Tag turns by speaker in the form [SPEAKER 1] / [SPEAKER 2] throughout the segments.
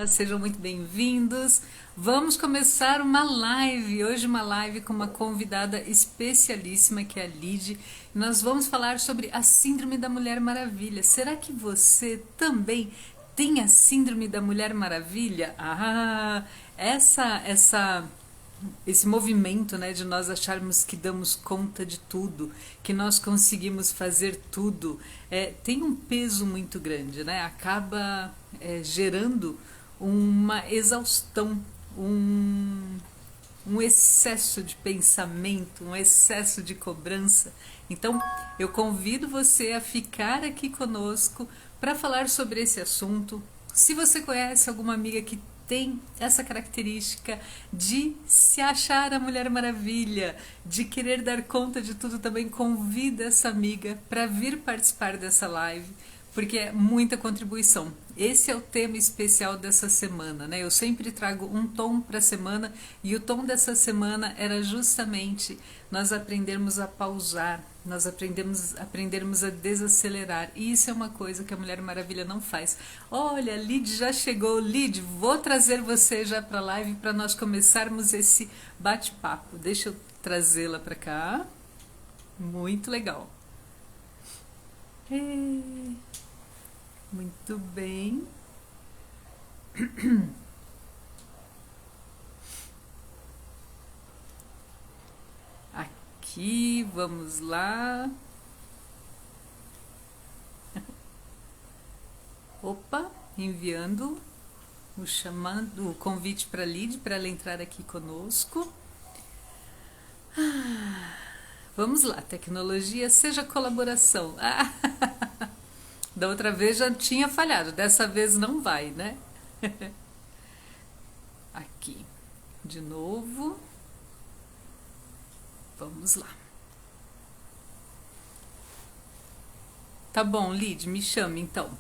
[SPEAKER 1] Sejam muito bem-vindos. Vamos começar uma live. Hoje, uma live com uma convidada especialíssima, que é a Lid. Nós vamos falar sobre a Síndrome da Mulher Maravilha. Será que você também tem a Síndrome da Mulher Maravilha? Esse movimento, né, de nós acharmos que damos conta de tudo, que nós conseguimos fazer tudo, tem um peso muito grande, né? Acaba gerando uma exaustão, um, um excesso de pensamento, um excesso de cobrança. Então, eu convido você a ficar aqui conosco para falar sobre esse assunto. Se você conhece alguma amiga que tem essa característica de se achar a Mulher Maravilha, de querer dar conta de tudo, também convida essa amiga para vir participar dessa live, porque é muita contribuição. Esse é o tema especial dessa semana, né? Eu sempre trago um tom para a semana e o tom dessa semana era justamente nós aprendermos a pausar, nós aprendermos a desacelerar. E isso é uma coisa que a Mulher Maravilha não faz. Olha, Lid já chegou. Lid, vou trazer você já para a live para nós começarmos esse bate-papo. Deixa eu trazê-la para cá. Muito legal. Muito bem. Aqui, vamos lá. Opa, enviando o convite para a Lid para ela entrar aqui conosco. Vamos lá, tecnologia, seja colaboração. Da outra vez já tinha falhado, dessa vez não vai, né? Aqui, de novo. Vamos lá. Tá bom, Lid, me chame então.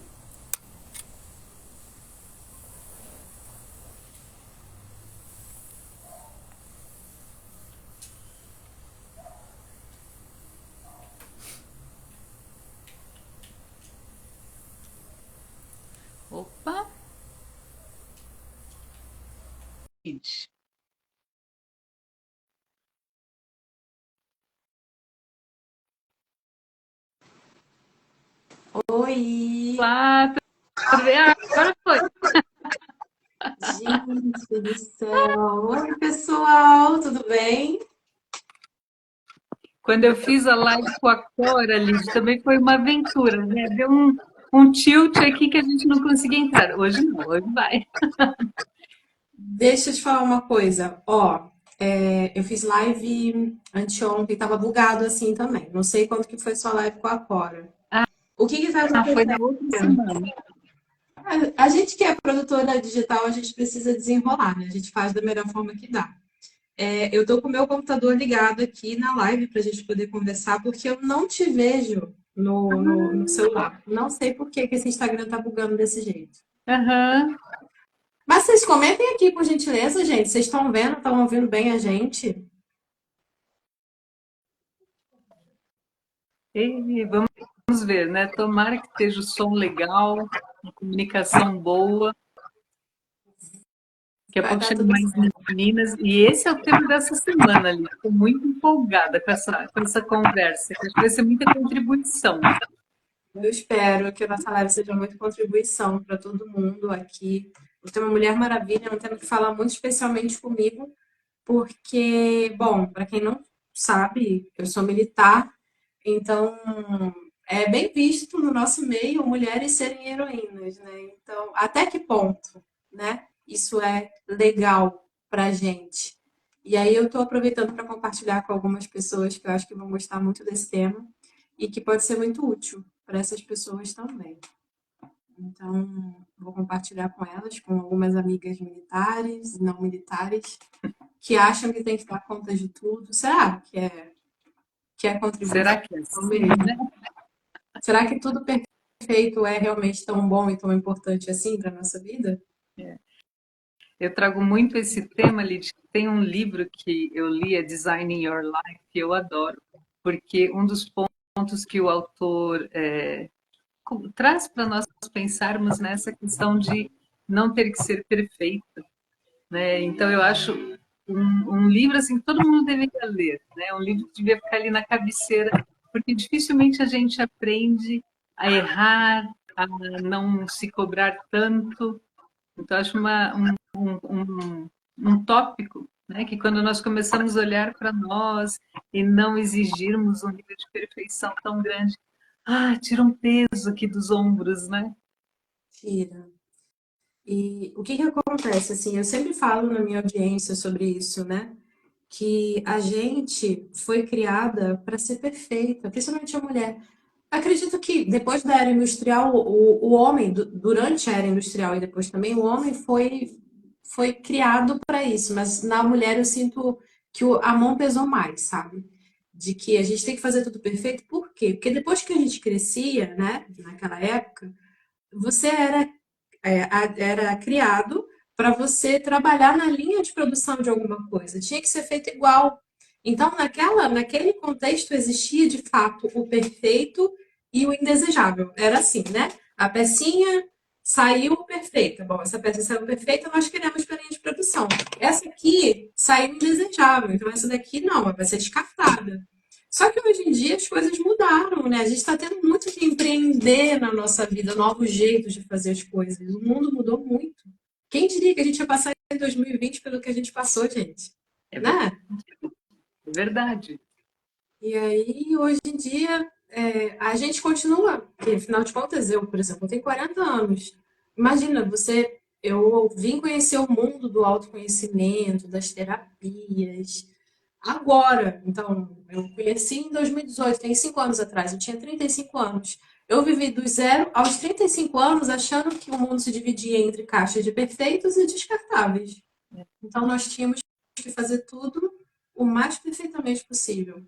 [SPEAKER 1] Opa, Lid.
[SPEAKER 2] Oi,
[SPEAKER 1] Olá, tudo bem? Agora foi.
[SPEAKER 2] gente do céu. Oi, pessoal, tudo bem?
[SPEAKER 1] Quando eu fiz a live com a Cora, Lid, também foi uma aventura, né? Deu um tilt aqui que a gente não conseguia entrar. Hoje não, hoje vai.
[SPEAKER 2] Deixa eu te falar uma coisa. Ó, eu fiz live anteontem, tava bugado assim também. Não sei quanto que foi sua live com a Cora. O que que tá
[SPEAKER 1] Foi na
[SPEAKER 2] acontecendo?
[SPEAKER 1] outra semana.
[SPEAKER 2] A gente que é produtora digital, a gente precisa desenrolar, né? A gente faz da melhor forma que dá. Eu tô com o meu computador ligado aqui na live para a gente poder conversar, porque eu não te vejo no celular. Não sei por que que esse Instagram tá bugando desse jeito.
[SPEAKER 1] Aham.
[SPEAKER 2] Mas vocês comentem aqui, por gentileza, gente. Vocês estão vendo, estão ouvindo bem a gente?
[SPEAKER 1] E vamos ver, né? Tomara que esteja o som legal, a comunicação boa. Daqui a
[SPEAKER 2] Vai
[SPEAKER 1] pouco
[SPEAKER 2] dar
[SPEAKER 1] chegam
[SPEAKER 2] tudo
[SPEAKER 1] mais
[SPEAKER 2] certo.
[SPEAKER 1] meninas. E esse é o tema dessa semana, ali. Estou muito empolgada com essa conversa, que acho que vai ser muita contribuição.
[SPEAKER 2] Eu espero que a nossa live seja muito contribuição para todo mundo aqui. O tema Mulher Maravilha é um tema que fala muito especialmente comigo, porque, bom, para quem não sabe, eu sou militar, então é bem visto no nosso meio mulheres serem heroínas, né? Então, até que ponto, né? Isso é legal pra gente. E aí eu estou aproveitando para compartilhar com algumas pessoas que eu acho que vão gostar muito desse tema e que pode ser muito útil para essas pessoas também. Então, vou compartilhar com elas, com algumas amigas militares e não militares, que acham que tem que dar conta de tudo. Será que é contribuição
[SPEAKER 1] Será que é assim, né?
[SPEAKER 2] mesmo? Será que tudo perfeito é realmente tão bom e tão importante assim para nossa vida?
[SPEAKER 1] Eu trago muito esse tema, Lid. Tem um livro que eu li, é Designing Your Life, que eu adoro, porque um dos pontos que o autor traz para nós pensarmos nessa questão de não ter que ser perfeita, né? Então eu acho um livro assim que todo mundo deveria ler, né? Um livro que devia ficar ali na cabeceira, porque dificilmente a gente aprende a errar, a não se cobrar tanto. Então acho um tópico, né? Que quando nós começamos a olhar para nós e não exigirmos um nível de perfeição tão grande, tira um peso aqui dos ombros, né?
[SPEAKER 2] Tira. E o que que acontece, assim, eu sempre falo na minha audiência sobre isso, né? Que a gente foi criada para ser perfeita, principalmente a mulher. Acredito que depois da era industrial, o homem, durante a era industrial e depois também, o homem foi criado para isso, mas na mulher eu sinto que a mão pesou mais, sabe? De que a gente tem que fazer tudo perfeito, por quê? Porque depois que a gente crescia, né, naquela época, você era criado para você trabalhar na linha de produção de alguma coisa. Tinha que ser feito igual. Então, naquele contexto, existia de fato o perfeito e o indesejável. Era assim, né? A pecinha saiu perfeita. Bom, essa peça saiu perfeita, nós queremos para a linha de produção. Essa aqui saiu indesejável. Então, essa daqui não, vai ser descartada. Só que hoje em dia as coisas mudaram, né? A gente está tendo muito que empreender na nossa vida, novos jeitos de fazer as coisas. O mundo mudou muito. Quem diria que a gente ia passar em 2020 pelo que a gente passou, gente?
[SPEAKER 1] É verdade.
[SPEAKER 2] Né?
[SPEAKER 1] É verdade.
[SPEAKER 2] E aí, hoje em dia, a gente continua, porque, afinal de contas, eu, por exemplo, tenho 40 anos. Imagina, eu vim conhecer o mundo do autoconhecimento, das terapias, agora. Então, eu conheci em 2018, tem 5 anos atrás, eu tinha 35 anos. Eu vivi dos 0 aos 35 anos achando que o mundo se dividia entre caixas de perfeitos e descartáveis. Então, nós tínhamos que fazer tudo o mais perfeitamente possível.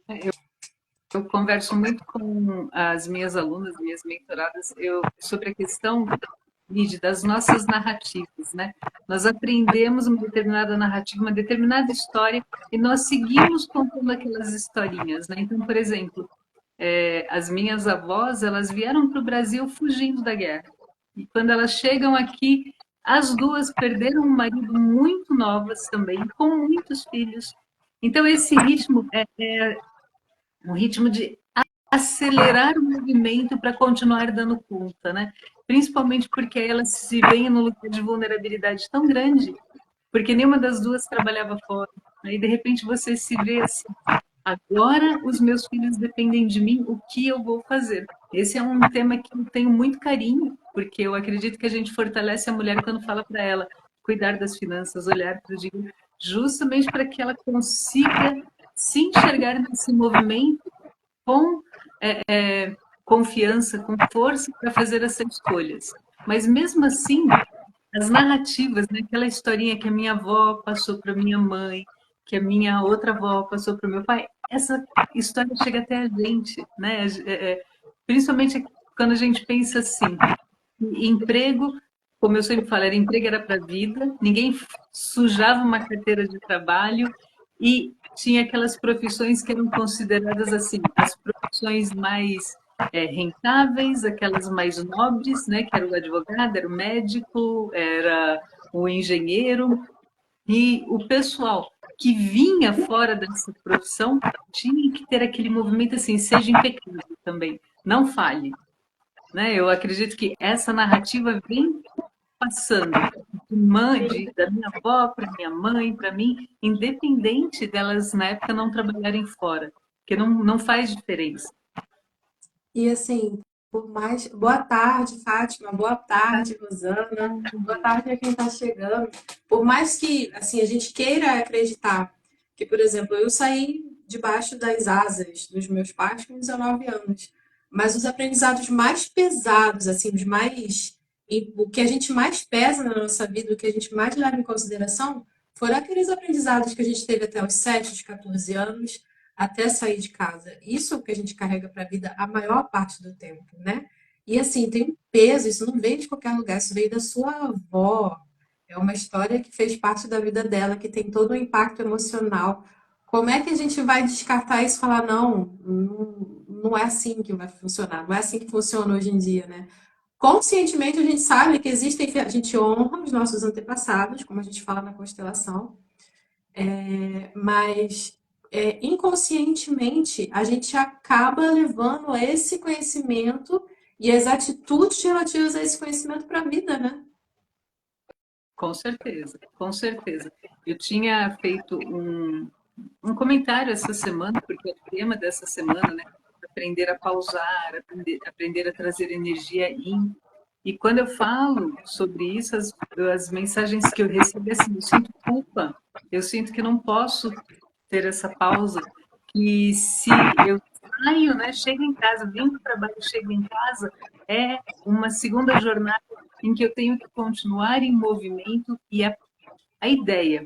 [SPEAKER 1] Eu converso muito com as minhas alunas, minhas mentoradas, sobre a questão, Lídia, das nossas narrativas, né? Nós aprendemos uma determinada narrativa, uma determinada história, e nós seguimos contando aquelas historinhas, né? Então, por exemplo, as minhas avós, elas vieram para o Brasil fugindo da guerra. E quando elas chegam aqui, as duas perderam um marido muito novas também, com muitos filhos. Então, esse ritmo é um ritmo de acelerar o movimento para continuar dando conta, né? Principalmente porque elas se veem num lugar de vulnerabilidade tão grande, porque nenhuma das duas trabalhava fora. Aí, de repente, você se vê assim, agora os meus filhos dependem de mim, o que eu vou fazer? Esse é um tema que eu tenho muito carinho, porque eu acredito que a gente fortalece a mulher quando fala para ela cuidar das finanças, olhar para o dinheiro, justamente para que ela consiga se enxergar nesse movimento com confiança, com força para fazer essas escolhas. Mas mesmo assim, as narrativas, né? Aquela historinha que a minha avó passou para minha mãe, que a minha outra avó passou para o meu pai, essa história chega até a gente, né? Principalmente quando a gente pensa assim, emprego, como eu sempre falo, emprego era para a vida, ninguém sujava uma carteira de trabalho e tinha aquelas profissões que eram consideradas assim, as profissões mais rentáveis, aquelas mais nobres, né, que era o advogado, era o médico, era o engenheiro, e o pessoal que vinha fora dessa profissão tinha que ter aquele movimento assim, seja impecável também, não falhe, né? Eu acredito que essa narrativa vem passando da minha avó para minha mãe, para mim, independente delas na época não trabalharem fora, porque não faz diferença.
[SPEAKER 2] E assim, por mais. Boa tarde, Fátima. Boa tarde, Rosana. Boa tarde a quem está chegando. Por mais que assim, a gente queira acreditar que, por exemplo, eu saí debaixo das asas dos meus pais com 19 anos. Mas os aprendizados mais pesados, assim, o que a gente mais pesa na nossa vida, o que a gente mais leva em consideração, foram aqueles aprendizados que a gente teve até os 7, os 14 anos, até sair de casa. Isso é o que a gente carrega para a vida a maior parte do tempo, né? E assim, tem um peso, isso não veio de qualquer lugar, isso veio da sua avó. É uma história que fez parte da vida dela, que tem todo um impacto emocional. Como é que a gente vai descartar isso e falar, não, não é assim que vai funcionar, não é assim que funciona hoje em dia, né? Conscientemente, a gente sabe que existem, a gente honra os nossos antepassados, como a gente fala na constelação, mas inconscientemente a gente acaba levando esse conhecimento e as atitudes relativas a esse conhecimento para a vida, né?
[SPEAKER 1] Com certeza, com certeza. Eu tinha feito um comentário essa semana, porque é o tema dessa semana, né? Aprender a pausar, aprender a trazer energia in. E quando eu falo sobre isso, as mensagens que eu recebo, assim, eu sinto culpa, eu sinto que não posso ter essa pausa, que se eu saio, né, chego em casa, vim para o trabalho, chego em casa, é uma segunda jornada em que eu tenho que continuar em movimento e a ideia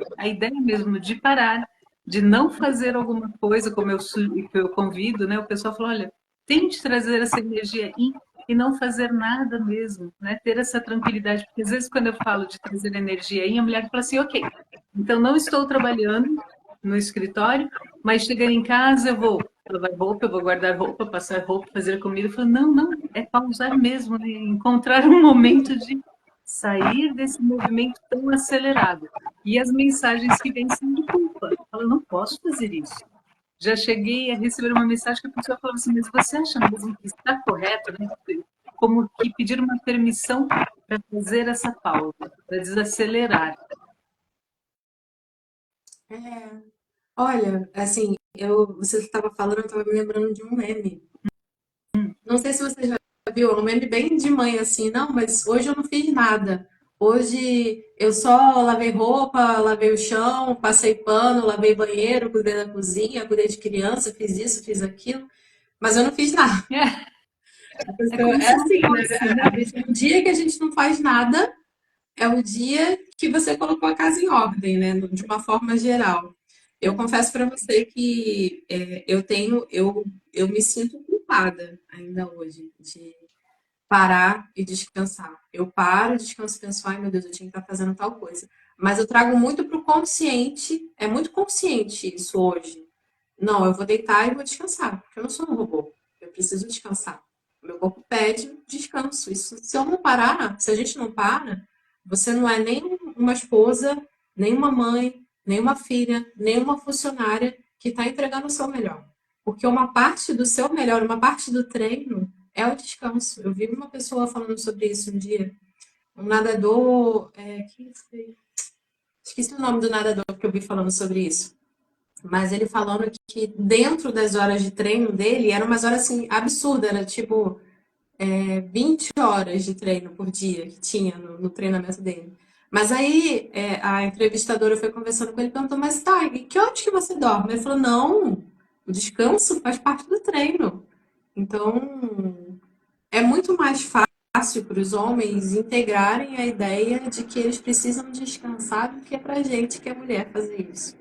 [SPEAKER 1] mesmo de parar, de não fazer alguma coisa, como eu convido, né? O pessoal fala, olha, tente trazer essa energia e não fazer nada mesmo, né? Ter essa tranquilidade, porque às vezes quando eu falo de trazer energia a mulher fala assim, ok, então não estou trabalhando no escritório, mas chegar em casa eu vou lavar roupa, eu vou guardar roupa, passar roupa, fazer comida. Eu falo, não, não, é pausar mesmo, né? Encontrar um momento de sair desse movimento tão acelerado. E as mensagens que vêm são de culpa. Eu não posso fazer isso. Já cheguei a receber uma mensagem que a pessoa falava assim, mas você acha mesmo que está correto, né? Como que pedir uma permissão para fazer essa pausa, para desacelerar.
[SPEAKER 2] Olha, assim, você estava falando, eu estava me lembrando de um meme. Não sei se você já viu, é um meme bem de mãe, assim, não, mas hoje eu não fiz nada. Hoje eu só lavei roupa, lavei o chão, passei pano, lavei banheiro, cuidei da cozinha, cuidei de criança, fiz isso, fiz aquilo, mas eu não fiz nada. A
[SPEAKER 1] É
[SPEAKER 2] pessoa
[SPEAKER 1] como
[SPEAKER 2] é
[SPEAKER 1] se não
[SPEAKER 2] assim, né?
[SPEAKER 1] fosse, né?
[SPEAKER 2] O dia que a gente não faz nada é o dia que você colocou a casa em ordem, né? De uma forma geral. Eu confesso para você que eu me sinto culpada ainda hoje de parar e descansar. Eu paro, descanso e penso, ai meu Deus, eu tinha que estar fazendo tal coisa. Mas eu trago muito para o consciente, é muito consciente isso hoje. Não, eu vou deitar e vou descansar, porque eu não sou um robô. Eu preciso descansar. O meu corpo pede descanso. Isso, se eu não parar, se a gente não para, você não é nem uma esposa, nem uma mãe, nem uma filha, nem uma funcionária que está entregando o seu melhor. Porque uma parte do seu melhor, uma parte do treino é o descanso. Eu vi uma pessoa falando sobre isso um dia. Um nadador. Esqueci o nome do nadador que eu vi falando sobre isso. Mas ele falando que dentro das horas de treino dele, eram umas horas assim, absurdas, era tipo 20 horas de treino por dia que tinha no treinamento dele. Mas aí a entrevistadora foi conversando com ele e perguntou, mas tá, e que horas que você dorme? Ele falou, não, o descanso faz parte do treino. Então, é muito mais fácil para os homens integrarem a ideia de que eles precisam descansar do que para a gente, que é mulher, fazer isso.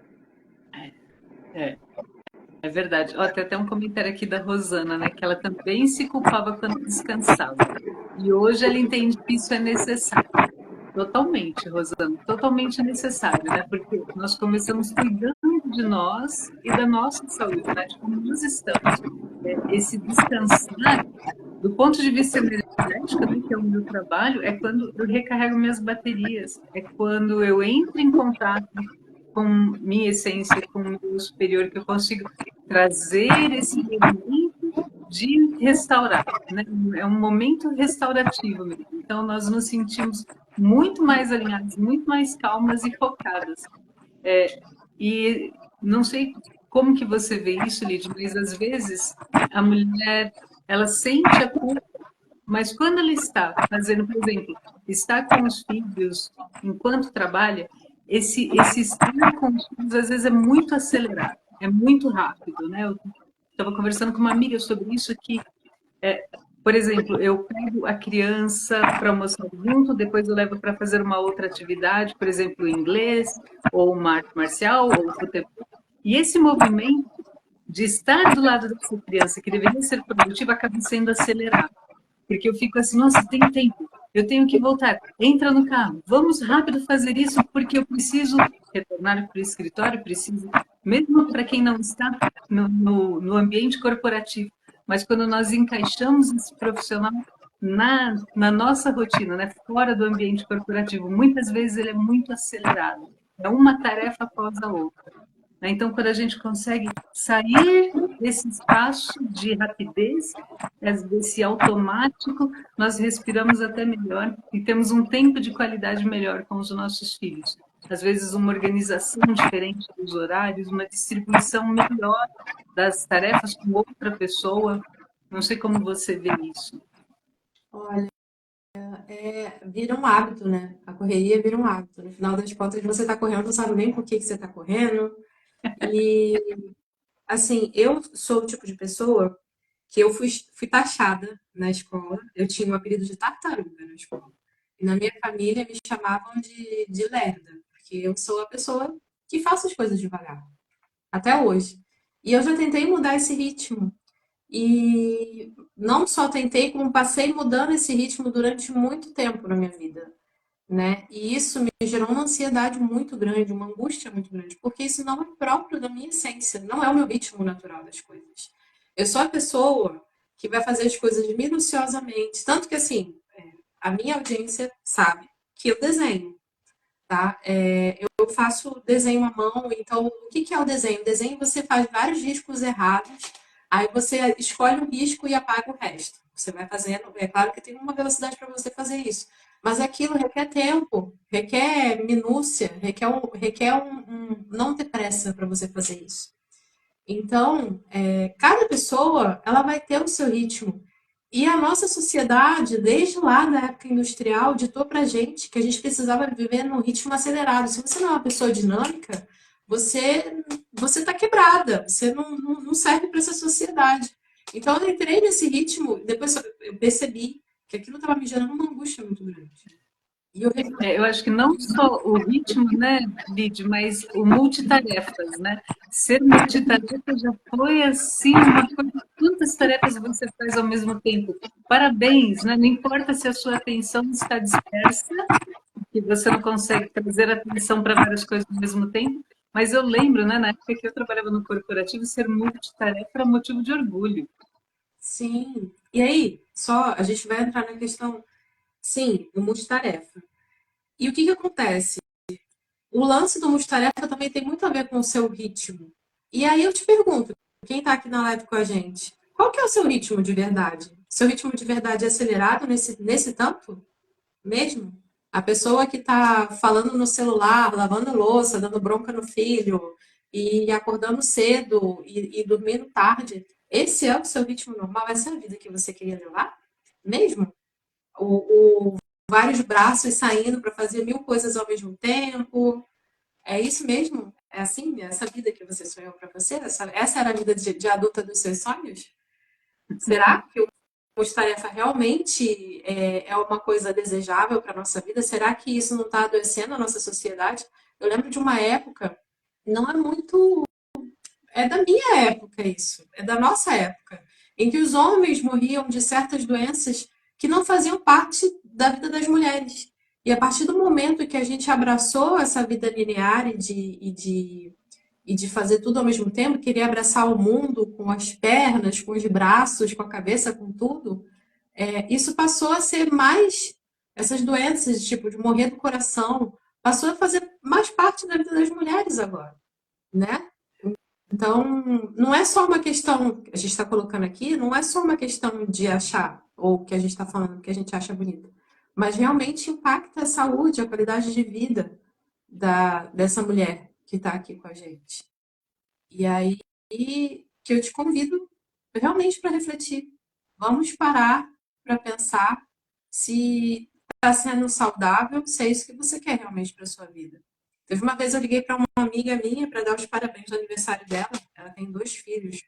[SPEAKER 1] É, é verdade. Ó, tem até um comentário aqui da Rosana, né? Que ela também se culpava quando descansava. E hoje ela entende que isso é necessário. Totalmente, Rosana, totalmente necessário, né? Porque nós começamos cuidando de nós e da nossa saúde, né? De como nós estamos. Esse descansar, do ponto de vista energético, né, que é o meu trabalho, é quando eu recarrego minhas baterias, é quando eu entro em contato com minha essência, com o meu superior, que eu consigo trazer esse momento de restaurar, né? É um momento restaurativo mesmo. Então, nós nos sentimos muito mais alinhadas, muito mais calmas e focadas. E não sei como que você vê isso, Lídia, mas às vezes a mulher, ela sente a culpa, mas quando ela está fazendo, por exemplo, está com os filhos enquanto trabalha, esse estar com os filhos às vezes é muito acelerado, é muito rápido, né? Eu estava conversando com uma amiga sobre isso que por exemplo, eu pego a criança para almoçar junto, depois eu levo para fazer uma outra atividade, por exemplo, inglês, ou uma arte marcial, ou futebol. E esse movimento de estar do lado dessa criança, que deveria ser produtiva, acaba sendo acelerado. Porque eu fico assim, nossa, tem tempo, eu tenho que voltar. Entra no carro, vamos rápido fazer isso, porque eu preciso retornar para o escritório, preciso, mesmo para quem não está no ambiente corporativo. Mas quando nós encaixamos esse profissional, na nossa rotina, né, fora do ambiente corporativo, muitas vezes ele é muito acelerado. É uma tarefa após a outra. Né? Então, quando a gente consegue sair desse espaço de rapidez, desse automático, nós respiramos até melhor e temos um tempo de qualidade melhor com os nossos filhos. Às vezes, uma organização diferente dos horários, uma distribuição melhor das tarefas com outra pessoa. Não sei como você vê isso.
[SPEAKER 2] Olha, vira um hábito, né? A correria vira um hábito. No final das contas, você tá correndo, não sabe nem por que que você tá correndo. E, assim, eu sou o tipo de pessoa que eu fui taxada na escola. Eu tinha o apelido de tartaruga na escola. E na minha família me chamavam de lerda, porque eu sou a pessoa que faço as coisas devagar, até hoje. E eu já tentei mudar esse ritmo. E não só tentei, como passei mudando esse ritmo durante muito tempo na minha vida, né? E isso me gerou uma ansiedade muito grande, uma angústia muito grande, porque isso não é próprio da minha essência, não é o meu ritmo natural das coisas. Eu sou a pessoa que vai fazer as coisas minuciosamente, tanto que assim, a minha audiência sabe que eu desenho, tá? Eu faço desenho à mão, então o que que é o desenho? O desenho você faz vários riscos errados, aí você escolhe um risco e apaga o resto. Você vai fazendo, é claro que tem uma velocidade para você fazer isso, mas aquilo requer tempo, requer minúcia, não ter pressa para você fazer isso. Então, cada pessoa ela vai ter o seu ritmo. E a nossa sociedade, desde lá da época industrial, ditou para gente que a gente precisava viver num ritmo acelerado. Se você não é uma pessoa dinâmica, você está quebrada, você não serve para essa sociedade. Então, eu entrei nesse ritmo, depois eu percebi que aquilo estava me gerando uma angústia muito grande. E eu
[SPEAKER 1] Eu acho que não só o ritmo, né, Lid, mas o multitarefas, né? Ser multitarefa já foi, assim, uma coisa... Quantas tarefas você faz ao mesmo tempo? Parabéns, né? Não importa se a sua atenção está dispersa, que você não consegue trazer atenção para várias coisas ao mesmo tempo, mas eu lembro, né, na época que eu trabalhava no corporativo, ser multitarefa era motivo de orgulho.
[SPEAKER 2] sim. E aí, só a gente vai entrar na questão, sim, do multitarefa. E o que que acontece? O lance do multitarefa também tem muito a ver com o seu ritmo. E aí eu te pergunto, quem está aqui na live com a gente, qual que é o seu ritmo de verdade? Seu ritmo de verdade é acelerado nesse tanto mesmo? A pessoa que está falando no celular, lavando louça, dando bronca no filho, e acordando cedo e dormindo tarde, esse é o seu ritmo normal? Essa é a vida que você queria levar? Mesmo? O vários braços saindo para fazer mil coisas ao mesmo tempo, é isso mesmo? É assim? É essa vida que você sonhou para você? Essa era a vida de adulta dos seus sonhos? Será que o tarefa realmente é uma coisa desejável para a nossa vida? Será que isso não está adoecendo a nossa sociedade? Eu lembro de uma época, não é muito. É da minha época isso, é da nossa época, em que os homens morriam de certas doenças que não faziam parte da vida das mulheres. E a partir do momento que a gente abraçou essa vida linear e de fazer tudo ao mesmo tempo, querer abraçar o mundo com as pernas, com os braços, com a cabeça, com tudo, isso passou a ser mais, essas doenças, tipo, de morrer do coração, passou a fazer mais parte da vida das mulheres agora, né? Então, não é só uma questão, que a gente está colocando aqui, não é só uma questão de achar, ou que a gente está falando que a gente acha bonito, mas realmente impacta a saúde, a qualidade de vida dessa mulher que está aqui com a gente. E aí que eu te convido realmente para refletir. Vamos parar para pensar se está sendo saudável, se é isso que você quer realmente para sua vida. Teve uma vez eu liguei para uma amiga minha para dar os parabéns no aniversário dela. Ela tem dois filhos,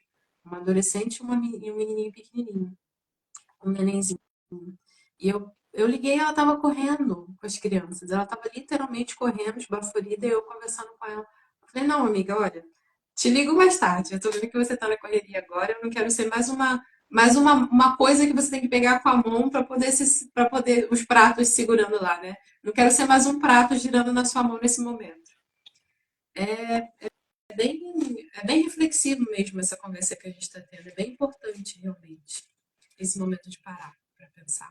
[SPEAKER 2] uma adolescente e um menininho pequenininho, um nenenzinho. E eu liguei e ela estava correndo com as crianças. Ela estava literalmente correndo, esbaforida, e eu conversando com ela. Eu falei, não, amiga, olha, te ligo mais tarde. Eu tô vendo que você tá na correria agora. Eu não quero ser uma coisa que você tem que pegar com a mão para poder os pratos segurando lá, né? Não quero ser mais um prato girando na sua mão nesse momento. É bem, é bem reflexivo mesmo essa conversa que a gente está tendo. É bem importante, realmente, esse momento de parar para pensar.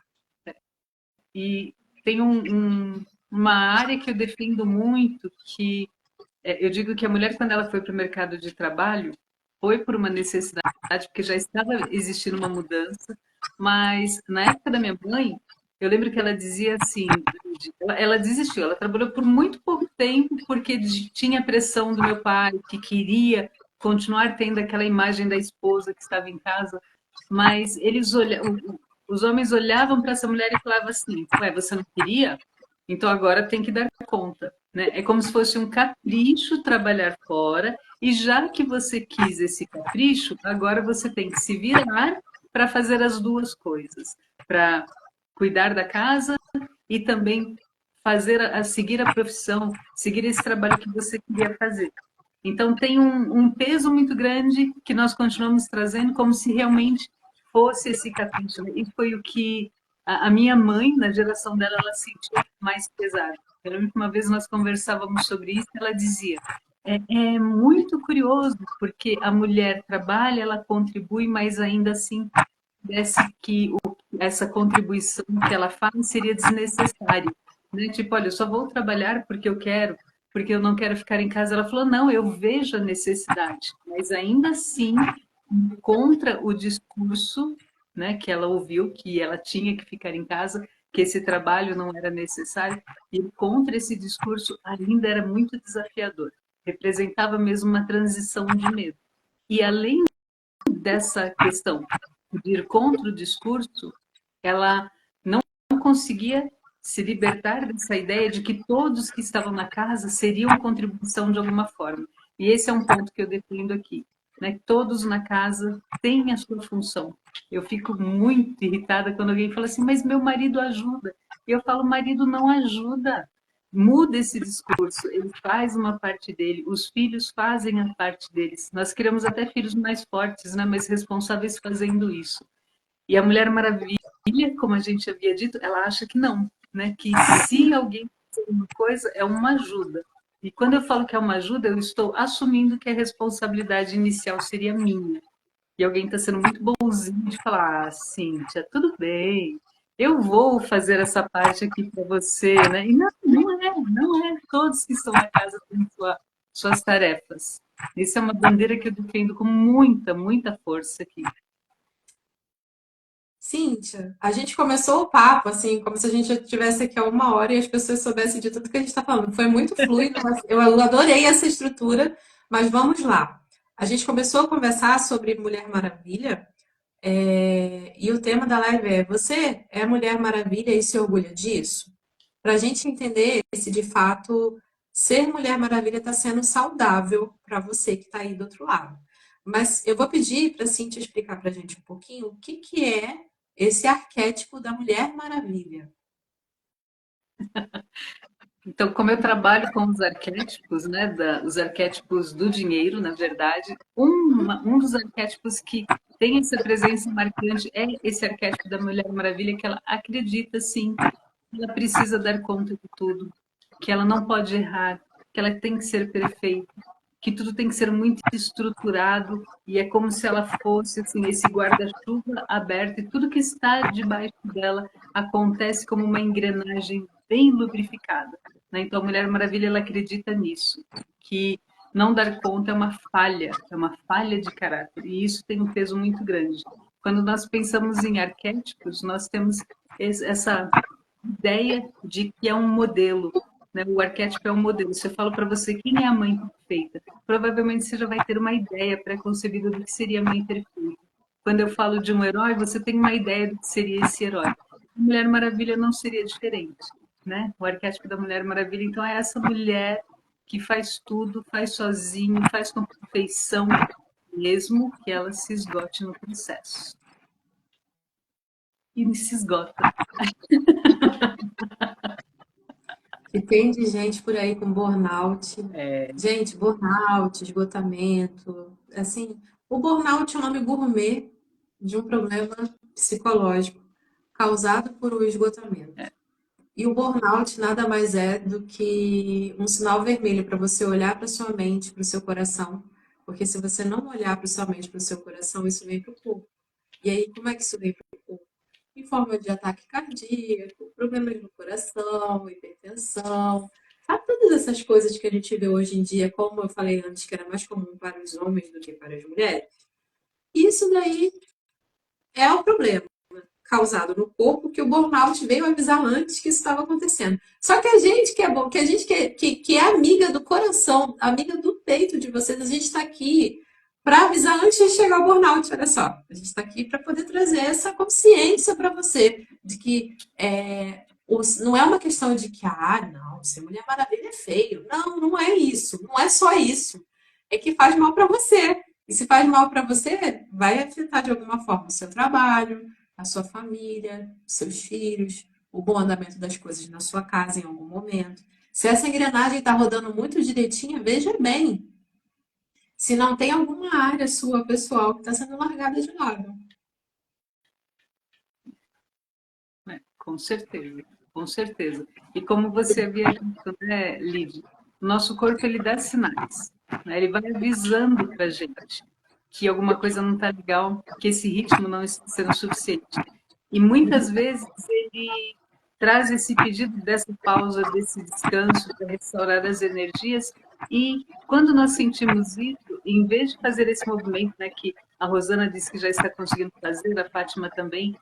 [SPEAKER 1] E tem uma área que eu defendo muito, que eu digo que a mulher, quando ela foi para o mercado de trabalho, foi por uma necessidade, porque já estava existindo uma mudança, mas na época da minha mãe, eu lembro que ela dizia assim, ela desistiu, ela trabalhou por muito pouco tempo, porque tinha pressão do meu pai, que queria continuar tendo aquela imagem da esposa que estava em casa, mas os homens olhavam para essa mulher e falavam assim, ué, você não queria? Então agora tem que dar conta, né? É como se fosse um capricho trabalhar fora, e já que você quis esse capricho, agora você tem que se virar para fazer as duas coisas, para cuidar da casa e também seguir a profissão, seguir esse trabalho que você queria fazer. Então tem um peso muito grande que nós continuamos trazendo como se realmente fosse esse capricho, né? E foi o que a minha mãe, na geração dela, ela sentiu mais pesado. Eu lembro que uma vez nós conversávamos sobre isso, ela dizia: é muito curioso, porque a mulher trabalha, ela contribui, mas ainda assim parece que essa contribuição que ela faz seria desnecessária. Né? Tipo, olha, eu só vou trabalhar porque eu quero, porque eu não quero ficar em casa. Ela falou, não, eu vejo a necessidade, mas ainda assim, contra o discurso, né, que ela ouviu, que ela tinha que ficar em casa, que esse trabalho não era necessário, e contra esse discurso ainda era muito desafiador. Representava mesmo uma transição de medo. E além dessa questão de ir contra o discurso, ela não conseguia se libertar dessa ideia de que todos que estavam na casa seriam contribuição de alguma forma. E esse é um ponto que eu defendo aqui, né? Todos na casa têm a sua função. Eu fico muito irritada quando alguém fala assim, mas meu marido ajuda. E eu falo, marido não ajuda. Muda esse discurso, ele faz uma parte dele, os filhos fazem a parte deles. Nós queremos até filhos mais fortes, né, mais responsáveis fazendo isso. E a Mulher Maravilha, como a gente havia dito, ela acha que não, né? Que se alguém fizer uma coisa, é uma ajuda. E quando eu falo que é uma ajuda, eu estou assumindo que a responsabilidade inicial seria minha. E alguém está sendo muito bonzinho de falar, ah, Cíntia, tudo bem, eu vou fazer essa parte aqui para você, né? E não, não é. Todos que estão na casa têm suas tarefas. Isso é uma bandeira que eu defendo com muita, muita força aqui.
[SPEAKER 2] Cíntia, a gente começou o papo assim, como se a gente já tivesse aqui há 1 hora e as pessoas soubessem de tudo que a gente está falando. Foi muito fluido, eu adorei essa estrutura, mas vamos lá. A gente começou a conversar sobre Mulher Maravilha, e o tema da live é: você é Mulher Maravilha e se orgulha disso? Para a gente entender se de fato ser Mulher Maravilha está sendo saudável para você que está aí do outro lado. Mas eu vou pedir para a Cintia explicar para a gente um pouquinho o que, que é esse arquétipo da Mulher Maravilha.
[SPEAKER 1] Então, como eu trabalho com os arquétipos, né, os arquétipos do dinheiro, na verdade, um dos arquétipos que tem essa presença marcante é esse arquétipo da Mulher Maravilha, que ela acredita, sim, que ela precisa dar conta de tudo, que ela não pode errar, que ela tem que ser perfeita, que tudo tem que ser muito estruturado, e é como se ela fosse assim, esse guarda-chuva aberto, e tudo que está debaixo dela acontece como uma engrenagem bem lubrificada. Né? Então, a Mulher Maravilha ela acredita nisso, que não dar conta é uma falha de caráter, e isso tem um peso muito grande. Quando nós pensamos em arquétipos, nós temos essa ideia de que é um modelo, né? O arquétipo é um modelo. Se eu falo para você quem é a mãe perfeita, provavelmente você já vai ter uma ideia pré-concebida do que seria a mãe perfeita. Quando eu falo de um herói, você tem uma ideia do que seria esse herói. A Mulher Maravilha não seria diferente, né? O arquétipo da Mulher Maravilha, então, é essa mulher que faz tudo, faz sozinho, faz com perfeição, mesmo que ela se esgote no processo. E se esgota.
[SPEAKER 2] E tem de gente por aí com burnout.
[SPEAKER 1] É,
[SPEAKER 2] Gente, burnout, esgotamento. Assim, o burnout é um nome gourmet de um problema psicológico causado por um esgotamento. E o burnout nada mais é do que um sinal vermelho para você olhar para sua mente, para o seu coração. Porque se você não olhar para sua mente, para o seu coração, isso vem para o corpo. E aí, como é que isso vem para o corpo? em forma de ataque cardíaco, problemas no coração, hipertensão, sabe? Todas essas coisas que a gente vê hoje em dia, como eu falei antes, que era mais comum para os homens do que para as mulheres. Isso daí é o problema causado no corpo que o burnout veio avisar antes que isso estava acontecendo. Só que a gente que é bom, que a gente que é amiga do coração, amiga do peito de vocês, a gente está aqui para avisar antes de chegar ao burnout. Olha só, a gente está aqui para poder trazer essa consciência para você de que não é uma questão de que, não, ser Mulher Maravilha é feio. Não, não é isso. Não é só isso. É que faz mal para você. E se faz mal para você, vai afetar de alguma forma o seu trabalho, a sua família, seus filhos, o bom andamento das coisas na sua casa em algum momento. Se essa engrenagem está rodando muito direitinho, veja bem se não tem alguma área sua pessoal que está sendo largada de lado.
[SPEAKER 1] Com certeza, com certeza. E como você havia dito, né, Lívia, nosso corpo ele dá sinais, né? Ele vai avisando para a gente que alguma coisa não está legal, que esse ritmo não está sendo suficiente. E muitas vezes ele traz esse pedido dessa pausa, desse descanso para restaurar as energias. E quando nós sentimos isso, em vez de fazer esse movimento, né, que a Rosana disse que já está conseguindo fazer, a Fátima também,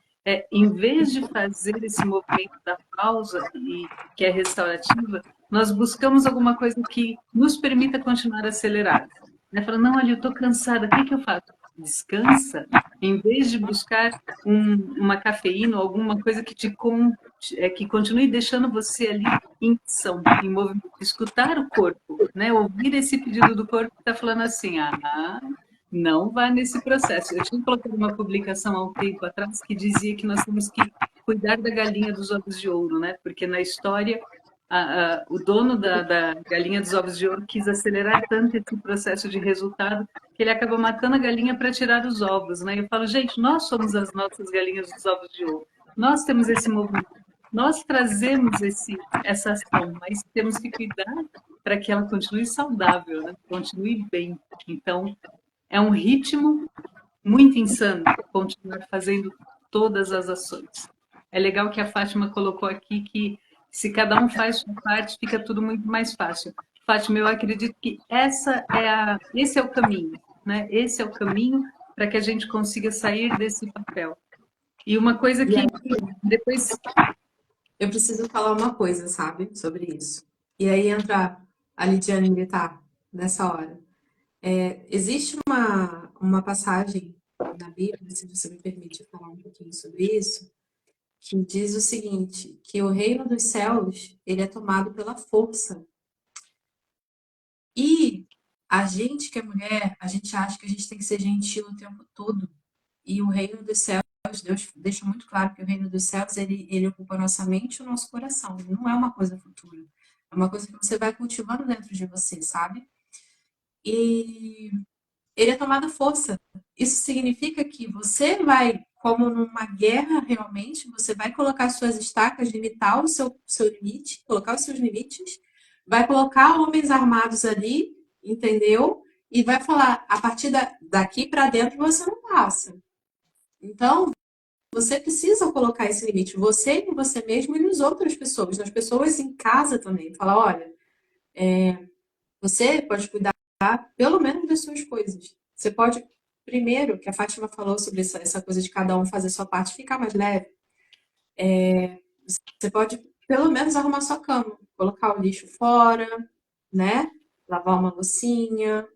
[SPEAKER 1] em vez de fazer esse movimento da pausa, e que é restaurativa, nós buscamos alguma coisa que nos permita continuar acelerado. Né? Falando, não, ali eu estou cansada, o que eu faço? Descansa, em vez de buscar uma cafeína ou alguma coisa que que continue deixando você ali em ação, em movimento, escutar o corpo, né? Ouvir esse pedido do corpo que está falando assim, não vá nesse processo. Eu tinha colocado uma publicação há um tempo atrás que dizia que nós temos que cuidar da galinha dos ovos de ouro, né? Porque na história o dono da galinha dos ovos de ouro quis acelerar tanto esse processo de resultado que ele acabou matando a galinha para tirar os ovos, né? Eu falo, gente, nós somos as nossas galinhas dos ovos de ouro. Nós temos esse movimento, nós trazemos essa ação, mas temos que cuidar para que ela continue saudável, né? Continue bem. Então, é um ritmo muito insano continuar fazendo todas as ações. É legal que a Fátima colocou aqui que se cada um faz sua parte, fica tudo muito mais fácil. Fátima, eu acredito que esse é o caminho, né? Esse é o caminho para que a gente consiga sair desse papel. E uma coisa
[SPEAKER 2] E
[SPEAKER 1] que
[SPEAKER 2] aí,
[SPEAKER 1] depois.
[SPEAKER 2] eu preciso falar uma coisa, sabe, sobre isso. E aí entra a Lidiane militar nessa hora. Existe uma passagem na Bíblia, se você me permite falar um pouquinho sobre isso, que diz o seguinte, que o reino dos céus, ele é tomado pela força. E a gente que é mulher, a gente acha que a gente tem que ser gentil o tempo todo. E o reino dos céus, Deus deixa muito claro que o reino dos céus, ele ocupa a nossa mente e o nosso coração. Ele não é uma coisa futura. É uma coisa que você vai cultivando dentro de você, sabe? E ele é tomado força. Isso significa que você vai, como numa guerra realmente, você vai colocar suas estacas, limitar o seu limite, colocar os seus limites, vai colocar homens armados ali, entendeu? E vai falar, a partir daqui para dentro você não passa. Então, você precisa colocar esse limite, você em você mesmo e nas outras pessoas, nas pessoas em casa também. Falar, olha, você pode cuidar pelo menos das suas coisas. Você pode, primeiro, que a Fátima falou sobre essa coisa de cada um fazer a sua parte, ficar mais leve. Você pode, pelo menos, arrumar sua cama, colocar o lixo fora, né? Lavar uma loucinha,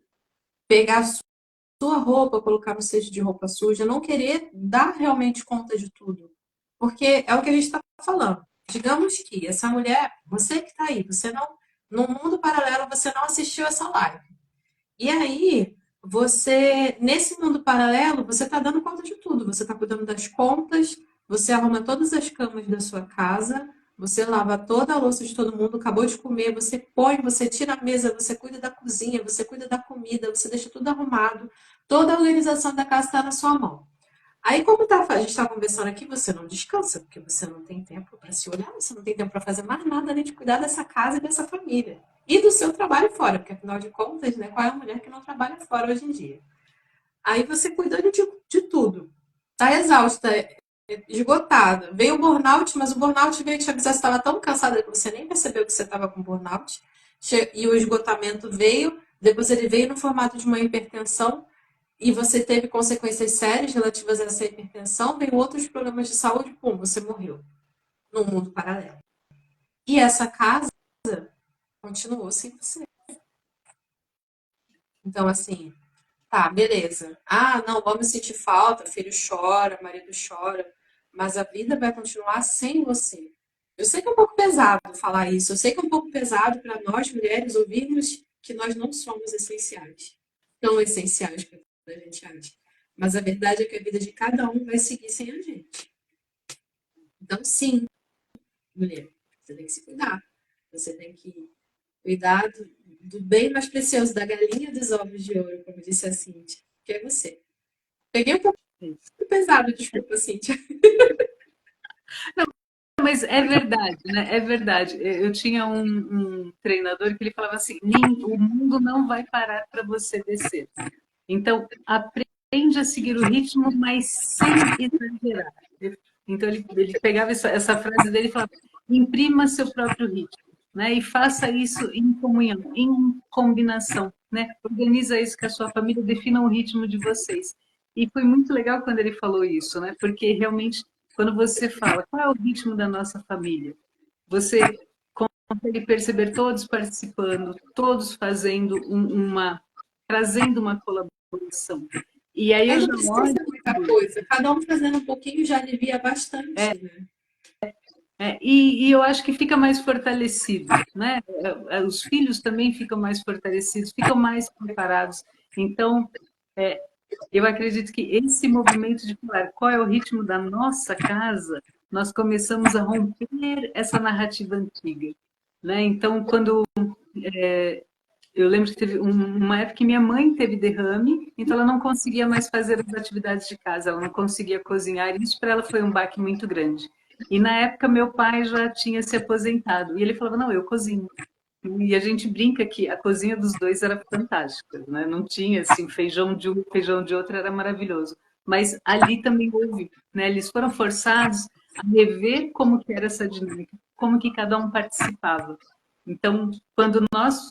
[SPEAKER 2] pegar a sua roupa, colocar no cesto de roupa suja, não querer dar realmente conta de tudo. Porque é o que a gente está falando. Digamos que essa mulher, você que está aí, você não, no mundo paralelo, você não assistiu essa live. E aí, você, nesse mundo paralelo, você está dando conta de tudo. Você está cuidando das contas, você arruma todas as camas da sua casa, você lava toda a louça de todo mundo, acabou de comer, você põe, você tira a mesa, você cuida da cozinha, você cuida da comida, você deixa tudo arrumado. Toda a organização da casa está na sua mão. Aí, como a gente está conversando aqui, você não descansa, porque você não tem tempo para se olhar, você não tem tempo para fazer mais nada além de cuidar dessa casa e dessa família. E do seu trabalho fora, porque afinal de contas, né, qual é a mulher que não trabalha fora hoje em dia? Aí você cuidando de tudo. Está exausta, esgotada. Veio o burnout, mas o burnout veio te avisar que você estava tão cansada que você nem percebeu que você estava com burnout. E o esgotamento veio, depois ele veio no formato de uma hipertensão e você teve consequências sérias relativas a essa hipertensão, veio outros problemas de saúde, pum, você morreu num mundo paralelo. E essa casa continuou sem você. Então, assim, tá, beleza. Ah, não, vamos sentir falta, filho chora, marido chora, mas a vida vai continuar sem você. Eu sei que é um pouco pesado falar isso, eu sei que é um pouco pesado para nós mulheres ouvirmos que nós não somos essenciais, tão essenciais quanto a gente acha. Mas a verdade é que a vida de cada um vai seguir sem a gente. Então, sim, mulher, você tem que se cuidar. Você tem que cuidar do bem mais precioso, da galinha dos ovos de ouro, como disse a Cíntia, que é você. Peguei um pouco pesado, desculpa, Cíntia.
[SPEAKER 1] Mas é verdade, né? É verdade. Eu tinha um treinador que ele falava assim: o mundo não vai parar para você descer. Então, aprende a seguir o ritmo, mas sem exagerar. Então, ele pegava essa frase dele e falava: imprima seu próprio ritmo, né? E faça isso em comunhão, em combinação, né? Organiza isso com a sua família, defina o ritmo de vocês. E foi muito legal quando ele falou isso, né? Porque realmente, quando você fala qual é o ritmo da nossa família, você consegue perceber todos participando, todos fazendo trazendo uma colaboração. E aí eu
[SPEAKER 2] Não
[SPEAKER 1] já
[SPEAKER 2] precisa
[SPEAKER 1] olho,
[SPEAKER 2] ser muita coisa, cada um fazendo um pouquinho já alivia bastante, né?
[SPEAKER 1] e eu acho que fica mais fortalecido, né? Os filhos também ficam mais fortalecidos, ficam mais preparados. Então, é, eu acredito que esse movimento de falar qual é o ritmo da nossa casa, nós começamos a romper essa narrativa antiga, né? Então, quando eu lembro que teve uma época que minha mãe teve derrame, então ela não conseguia mais fazer as atividades de casa, ela não conseguia cozinhar, e isso para ela foi um baque muito grande. E na época meu pai já tinha se aposentado, e ele falava: "Não, eu cozinho". E a gente brinca que a cozinha dos dois era fantástica, né? Não tinha assim feijão de um, feijão de outro, era maravilhoso. Mas ali também houve, né? Eles foram forçados a rever como que era essa dinâmica, como que cada um participava. Então, quando nós,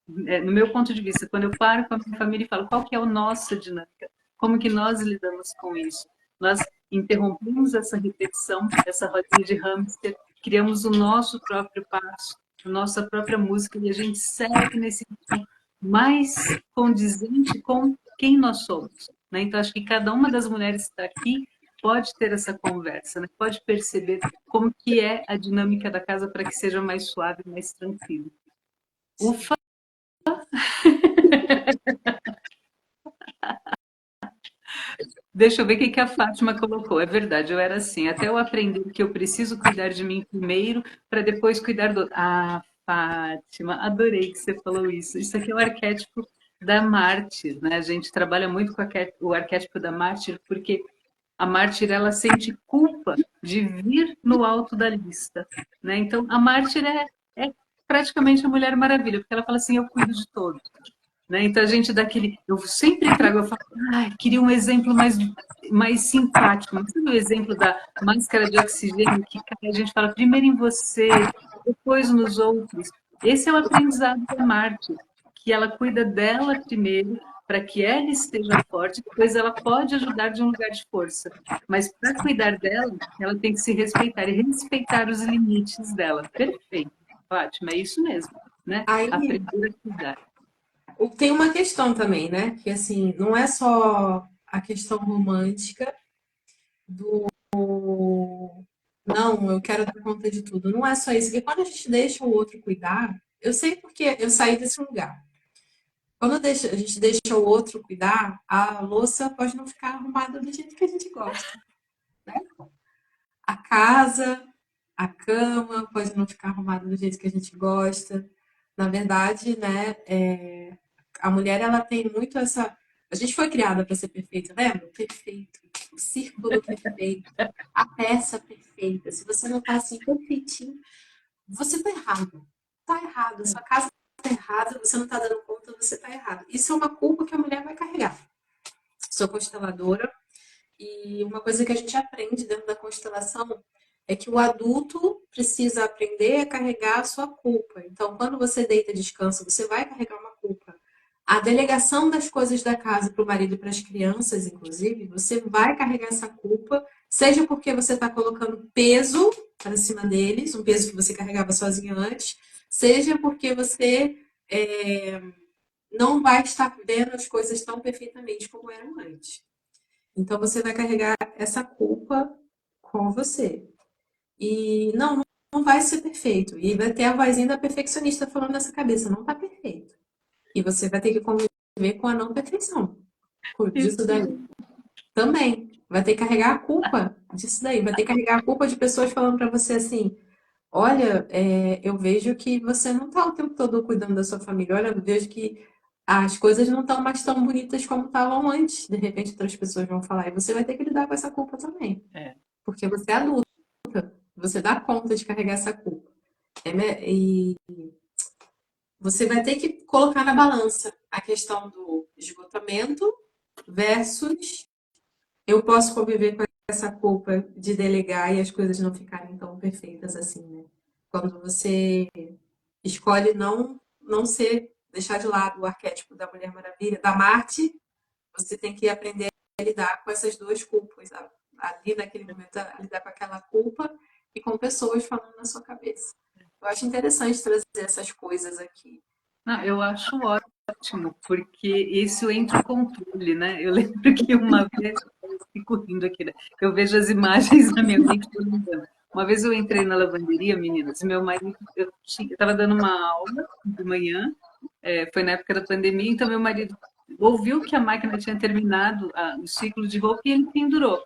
[SPEAKER 1] no meu ponto de vista, quando eu paro com a minha família e falo qual que é a nossa dinâmica, como que nós lidamos com isso, nós interrompemos essa repetição, essa rodinha de hamster, criamos o nosso próprio passo, a nossa própria música e a gente segue nesse ritmo mais condizente com quem nós somos, né? Então acho que cada uma das mulheres que está aqui pode ter essa conversa, né? Pode perceber como que é a dinâmica da casa para que seja mais suave, mais tranquilo. Ufa, deixa eu ver o que que a Fátima colocou. É verdade, eu era assim. Até eu aprender que eu preciso cuidar de mim primeiro para depois cuidar do outro. Ah, Fátima, adorei que você falou isso. Isso aqui é o arquétipo da mártir, né? A gente trabalha muito com o arquétipo da mártir porque a mártir ela sente culpa de vir no alto da lista, né? Então a mártir é praticamente a Mulher Maravilha, porque ela fala assim: eu cuido de todos. Né? Então a gente dá aquele. Eu sempre trago, eu falo, queria um exemplo mais simpático. Mas sabe o exemplo da máscara de oxigênio que cai? A gente fala primeiro em você, depois nos outros. Esse é o aprendizado da Marte, que ela cuida dela primeiro, para que ela esteja forte, depois ela pode ajudar de um lugar de força. Mas para cuidar dela, ela tem que se respeitar e respeitar os limites dela. Perfeito, Fátima, é isso mesmo, né?
[SPEAKER 2] Aí
[SPEAKER 1] Aprender a cuidar.
[SPEAKER 2] tem uma questão também, né? Que assim, não é só a questão romântica do não, eu quero dar conta de tudo. Não é só isso. Porque quando a gente deixa o outro cuidar, eu sei porque eu saí desse lugar. Quando a gente deixa o outro cuidar, a louça pode não ficar arrumada do jeito que a gente gosta. A casa, a cama pode não ficar arrumada do jeito que a gente gosta. Na verdade, né, a mulher ela tem muito essa. A gente foi criada para ser perfeita, lembra? Perfeito. O círculo perfeito. A peça perfeita. Se você não tá assim perfeitinho, você tá errado. Tá errado. Sua casa tá errada, você não tá dando conta, você tá errado. Isso é uma culpa que a mulher vai carregar. Sou consteladora E uma coisa que a gente aprende dentro da constelação é que o adulto precisa aprender a carregar a sua culpa. Então, quando você deita e descansa, você vai carregar uma culpa. A delegação das coisas da casa para o marido e para as crianças, inclusive, você vai carregar essa culpa, seja porque você está colocando peso para cima deles, um peso que você carregava sozinho antes, seja porque você é, não vai estar vendo as coisas tão perfeitamente como eram antes. Então você vai carregar essa culpa com você. E não vai ser perfeito. E vai ter a vozinha da perfeccionista falando nessa cabeça, não está perfeito. E você vai ter que conviver com a não perfeição. Disso
[SPEAKER 1] Isso.
[SPEAKER 2] daí. Também. Vai ter que carregar a culpa disso daí. Vai ter que carregar a culpa de pessoas falando para você assim: olha, eu vejo que você não está o tempo todo cuidando da sua família. Olha, eu vejo que as coisas não estão mais tão bonitas como estavam antes. De repente, outras pessoas vão falar. E você vai ter que lidar com essa culpa também.
[SPEAKER 1] É.
[SPEAKER 2] Porque você é adulta. Você dá conta de carregar essa culpa. E você vai ter que colocar na balança a questão do esgotamento versus eu posso conviver com essa culpa de delegar e as coisas não ficarem tão perfeitas assim, né? Quando você escolhe não ser, deixar de lado o arquétipo da Mulher Maravilha, da Marte, você tem que aprender a lidar com essas duas culpas, ali naquele momento, a lidar com aquela culpa e com pessoas falando na sua cabeça. Eu acho interessante trazer essas coisas aqui.
[SPEAKER 1] Não, eu acho ótimo, porque isso entra o controle, né? Eu lembro que uma vez, eu fico rindo aqui, né? Eu vejo as imagens na minha mente. Uma vez eu entrei na lavanderia, meninas, e meu marido, eu estava dando uma aula de manhã, foi na época da pandemia, então meu marido ouviu que a máquina tinha terminado o ciclo de roupa e ele pendurou.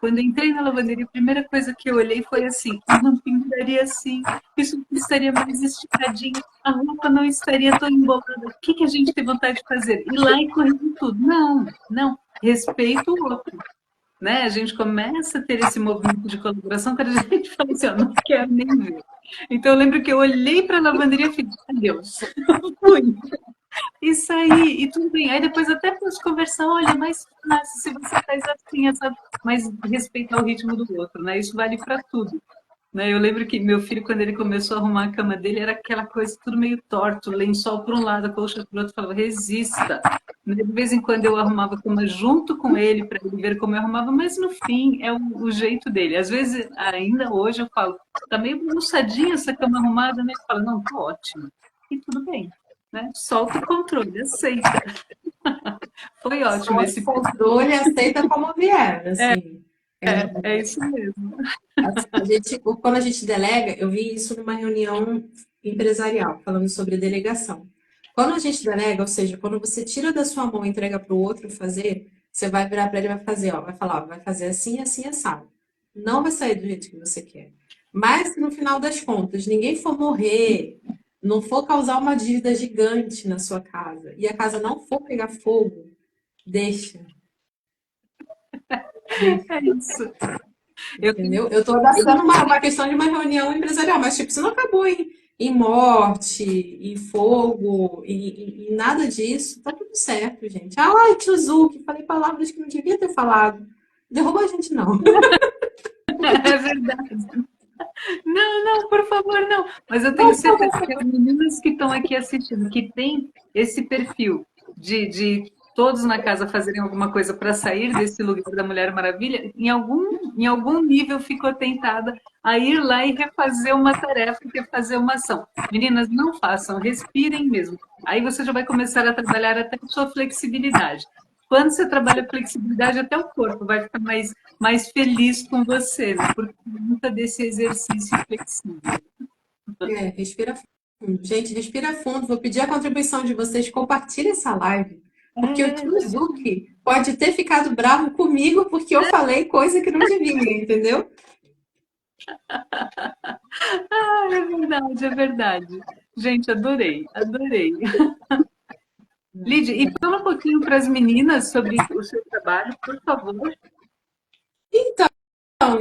[SPEAKER 1] Quando eu entrei na lavanderia, a primeira coisa que eu olhei foi assim: eu não penduraria assim, isso estaria mais esticadinho, a roupa não estaria tão embolada. O que, que a gente tem vontade de fazer? Ir lá e corrigir tudo. Não, não. Respeito o outro. Né? A gente começa a ter esse movimento de colaboração quando a gente fala assim: ó, não quero nem ver. Então eu lembro que eu olhei para a lavanderia e falei: adeus. Fui. E sair, e tudo bem. Aí depois até posso conversar, olha, é mais fácil se você faz assim, essa, mas respeitar o ritmo do outro, né? Isso vale para tudo. Né? Eu lembro que meu filho, quando ele começou a arrumar a cama dele, era aquela coisa tudo meio torto, lençol para um lado, a colcha para o outro, falava, resista. De vez em quando eu arrumava a cama junto com ele, para ele ver como eu arrumava, mas no fim é o jeito dele. Às vezes, ainda hoje, eu falo, tá meio bagunçadinha essa cama arrumada, né? Ele fala, não, tá ótimo. E tudo bem. Né? Solta o controle, aceita. Foi ótimo
[SPEAKER 2] Só
[SPEAKER 1] esse
[SPEAKER 2] controle aceita como vier, assim.
[SPEAKER 1] é isso mesmo.
[SPEAKER 2] Quando a gente delega, eu vi isso numa reunião empresarial, falando sobre delegação. Quando a gente delega, ou seja, quando você tira da sua mão e entrega para o outro fazer, você vai virar para ele e vai fazer, ó, vai falar, ó, vai fazer assim, assim, assado. Não vai sair do jeito que você quer. Mas se no final das contas ninguém for morrer, não for causar uma dívida gigante na sua casa e a casa não for pegar fogo, deixa.
[SPEAKER 1] É isso. Eu
[SPEAKER 2] Entendeu? Eu estou adaptando uma questão de uma reunião empresarial, mas tipo, isso não acabou em morte, em fogo, e nada disso. Tá tudo certo, gente. Ai, tio Zuki, falei palavras que não devia ter falado. Derruba a gente, não.
[SPEAKER 1] é verdade. Não, não, por favor, não. Mas eu tenho
[SPEAKER 2] Não,
[SPEAKER 1] certeza que as meninas que estão aqui assistindo, que têm esse perfil de todos na casa fazerem alguma coisa para sair desse lugar da Mulher Maravilha, em algum nível ficou tentada a ir lá e refazer uma tarefa, e refazer uma ação. Meninas, não façam, respirem mesmo. Aí você já vai começar a trabalhar até a sua flexibilidade. Quando você trabalha flexibilidade, até o corpo vai ficar mais feliz com você, né? Por conta desse exercício flexível.
[SPEAKER 2] respira fundo. Gente, respira fundo. Vou pedir a contribuição de vocês. Compartilhe essa live. Porque o tio Zuki pode ter ficado bravo comigo porque eu falei coisa que não devia, entendeu?
[SPEAKER 1] É verdade, é verdade. Gente, adorei, adorei. Lídia, e fala um pouquinho para as meninas sobre o seu trabalho, por favor.
[SPEAKER 2] Então,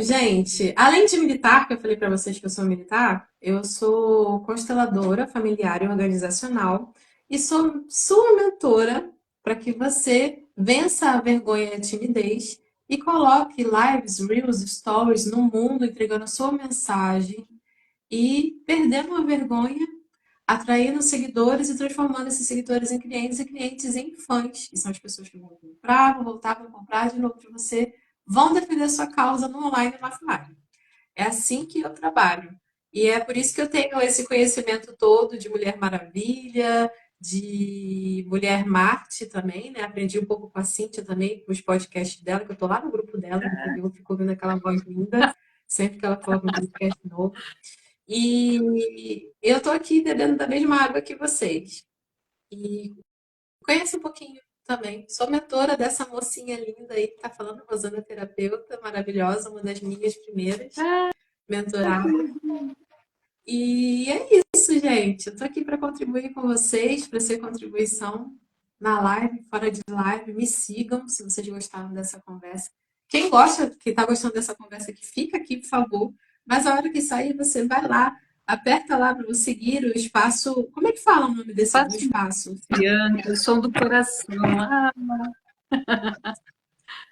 [SPEAKER 2] gente, além de militar, que eu falei para vocês que eu sou militar, eu sou consteladora familiar e organizacional e sou sua mentora para que você vença a vergonha e a timidez e coloque lives, reels, stories no mundo entregando a sua mensagem e perdendo a vergonha, atraindo seguidores e transformando esses seguidores em clientes e clientes em fãs. E são as pessoas que vão comprar, vão voltar, vão comprar de novo de você, vão defender sua causa no online e no offline. É assim que eu trabalho. E é por isso que eu tenho esse conhecimento todo de Mulher Maravilha, de Mulher Marte também, né? Aprendi um pouco com a Cíntia também, com os podcasts dela, que eu tô lá no grupo dela, inclusive eu fico ouvindo aquela voz linda, sempre que ela coloca um podcast novo. E eu tô aqui bebendo da mesma água que vocês. E conheço um pouquinho também. Sou mentora dessa mocinha linda aí que tá falando, Rosana, terapeuta maravilhosa, uma das minhas primeiras mentoradas. E é isso, gente. Eu tô aqui para contribuir com vocês, para ser contribuição na live, fora de live. Me sigam se vocês gostaram dessa conversa. Quem gosta, que está gostando dessa conversa aqui, fica aqui, por favor. Mas a hora que sair, você vai lá, aperta lá para seguir o espaço. Como é que fala o nome desse do
[SPEAKER 1] Faço
[SPEAKER 2] espaço?
[SPEAKER 1] Bianca, o som do coração.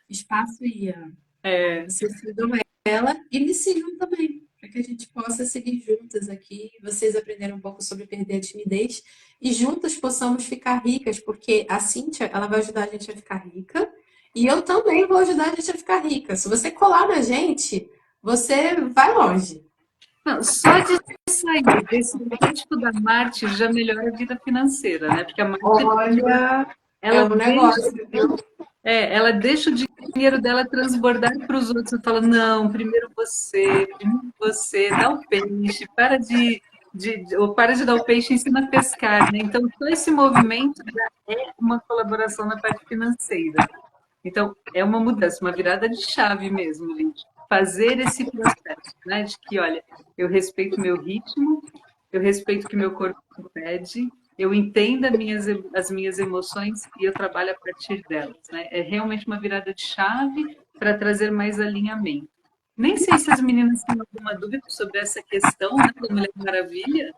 [SPEAKER 2] Espaço Ian.
[SPEAKER 1] É,
[SPEAKER 2] Vocês sigam ela e me sigam também, para que a gente possa seguir juntas aqui, vocês aprenderem um pouco sobre perder a timidez e juntas possamos ficar ricas, porque a Cíntia, ela vai ajudar a gente a ficar rica e eu também vou ajudar a gente a ficar rica. Se você colar na gente, você vai longe.
[SPEAKER 1] não, só de sair desse arquétipo da Marte já melhora a vida financeira, né? Porque a Marte,
[SPEAKER 2] Olha, é
[SPEAKER 1] ela
[SPEAKER 2] um
[SPEAKER 1] deixa,
[SPEAKER 2] negócio, viu?
[SPEAKER 1] ela deixa o dinheiro dela transbordar para os outros. Ela fala, não, primeiro você, dá o peixe, ou para de dar o peixe e ensina a pescar, né? Então, todo esse movimento já é uma colaboração na parte financeira. Então, é uma mudança, uma virada de chave mesmo, gente. Fazer esse processo, né? De que, olha, eu respeito meu ritmo, eu respeito o que meu corpo pede, eu entendo as minhas emoções e eu trabalho a partir delas, né? É realmente uma virada de chave para trazer mais alinhamento. Nem sei se as meninas têm alguma dúvida sobre essa questão, né, da Mulher Maravilha.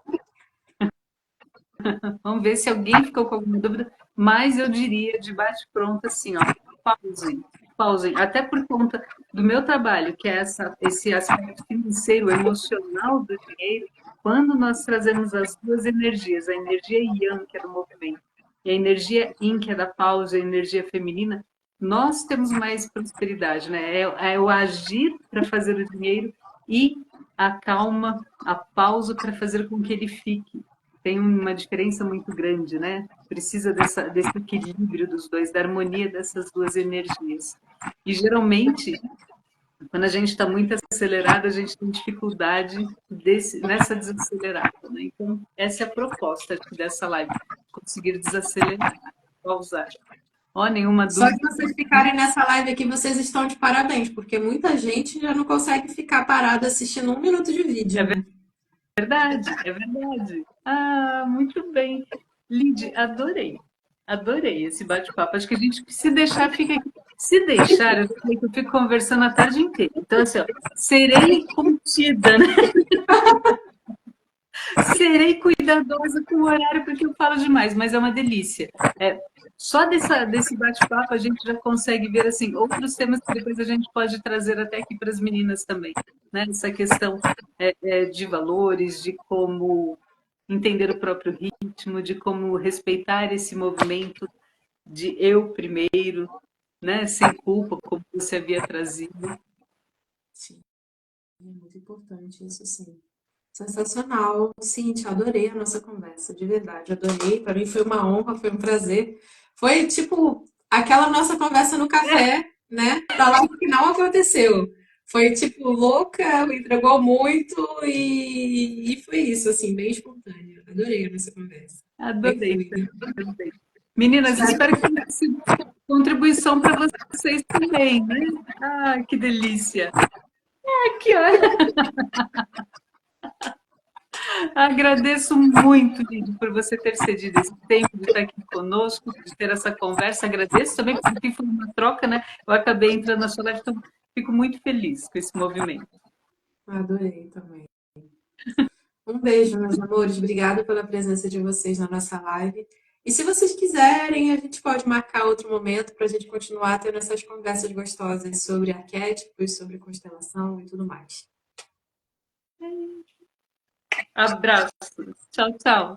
[SPEAKER 1] Vamos ver se alguém ficou com alguma dúvida, mas eu diria de bate-pronto assim, ó, pausem, pausem, até por conta do meu trabalho, que é esse aspecto financeiro, emocional do dinheiro, quando nós trazemos as duas energias, a energia Yang, que é do movimento, e a energia Yin, que é da pausa, a energia feminina, nós temos mais prosperidade, né? É o agir para fazer o dinheiro e a calma, a pausa para fazer com que ele fique tem uma diferença muito grande, né? Precisa desse equilíbrio dos dois, da harmonia dessas duas energias. E geralmente, quando a gente está muito acelerado, a gente tem dificuldade nessa desacelerada. Né? Então, essa é a proposta dessa live, conseguir desacelerar, pausar. Ó, nenhuma
[SPEAKER 2] Só
[SPEAKER 1] dúvida.
[SPEAKER 2] de vocês ficarem nessa live aqui, vocês estão de parabéns, porque muita gente já não consegue ficar parada assistindo 1 minuto de vídeo,
[SPEAKER 1] É
[SPEAKER 2] né?
[SPEAKER 1] verdade, é verdade. Ah, muito bem. Lid, adorei. Adorei esse bate-papo. Acho que a gente, se deixar, fica aqui. Se deixar, eu falei que eu fico conversando a tarde inteira. Então, assim, ó, serei contida, né? Serei cuidadosa com o horário, porque eu falo demais, mas é uma delícia. É, só desse bate-papo a gente já consegue ver assim outros temas que depois a gente pode trazer até aqui para as meninas também. Né? Essa questão de valores, de como entender o próprio ritmo, de como respeitar esse movimento de eu primeiro, né? Sem culpa, como você havia trazido.
[SPEAKER 2] Sim, é muito importante isso, sim. Sensacional. Cíntia, adorei a nossa conversa, de verdade, adorei. Para mim foi uma honra, foi um prazer. Foi tipo aquela nossa conversa no café, né? Pra lá no final aconteceu. Foi tipo louca, entregou muito e foi isso, assim, bem espontâneo. Adorei a nossa conversa. Bem
[SPEAKER 1] Adorei,
[SPEAKER 2] fluida.
[SPEAKER 1] adorei. Meninas, espero que tenha sido contribuição para vocês também, né? Ah, que delícia! Aqui, ó. Agradeço muito, Lídia, por você ter cedido esse tempo de estar aqui conosco, de ter essa conversa. Agradeço também, porque foi uma troca, né? Eu acabei entrando na sua live, então fico muito feliz com esse movimento.
[SPEAKER 2] Adorei também. Um beijo, meus amores. Obrigada pela presença de vocês na nossa live. E se vocês quiserem, a gente pode marcar outro momento para a gente continuar tendo essas conversas gostosas sobre arquétipos, sobre constelação e tudo mais.
[SPEAKER 1] Abraços. Tchau, tchau.